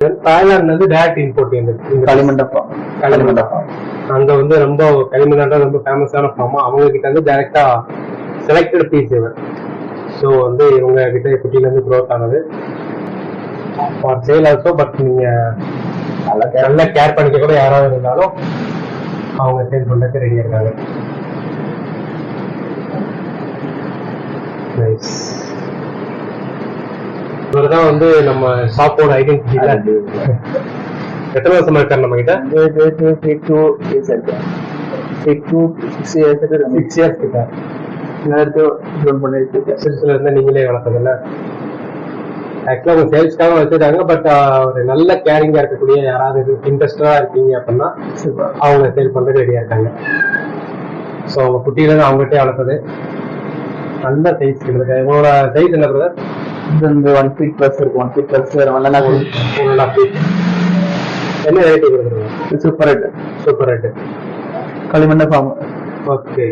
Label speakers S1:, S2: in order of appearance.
S1: தாய்லாந்துல இருந்து direct import வந்து
S2: களிமண்டபம்
S1: அங்க வந்து ரொம்ப களிமண்ணா ரொம்ப ஃபேமஸான ஃபார்ம். அவங்க கிட்ட இருந்து டைரக்டா செலக்டட் பீஸ் இவன். ஸோ வந்து இவங்க கிட்ட குட்டில இருந்து க்ரோத் ஆனது ஃபார் சேல் ஆல்சோ. பட் நீங்க நல்லா கேர் பண்ணிக்க கூட யாராவது இருந்தாலும் அவங்க சேல் பண்றதுக்கு ரெடியா இருக்காங்க. நைஸ். இவர்தான் வந்து நம்ம ஷாப்போட ஐடென்டிட்டி. எத்தனை வருஷமா இருக்காரு நம்ம கிட்ட?
S2: 6 years கிட்ட
S1: சிறுசுல இருந்தா நீங்களே வளர்த்ததில்ல. ஆக்சுவலா அவங்க சேல்ஸ்க்காக வச்சுட்டாங்க. பட் ஒரு நல்ல கேரிங்கா இருக்கக்கூடிய யாராவது இன்ட்ரெஸ்டடா இருக்கீங்க அப்படின்னா அவங்க சேல் பண்றதுக்கு ரெடியா இருக்காங்க. ஸோ அவங்க குட்டியில இருந்து அவங்ககிட்டே வளர்த்தது நல்ல சைஸ் இருக்கு. இவங்களோட சைஸ் என்ன பிரதர்?
S2: 1 feet plus இருக்கும். 1 feet plus 1.5 feet.
S1: என்ன ரேட் கொடுக்குறீங்க?
S2: சூப்பர் ரெட்
S1: சூப்பர் ரெட்
S2: களிமண்ண ஃபார்ம்.
S1: ஓகே.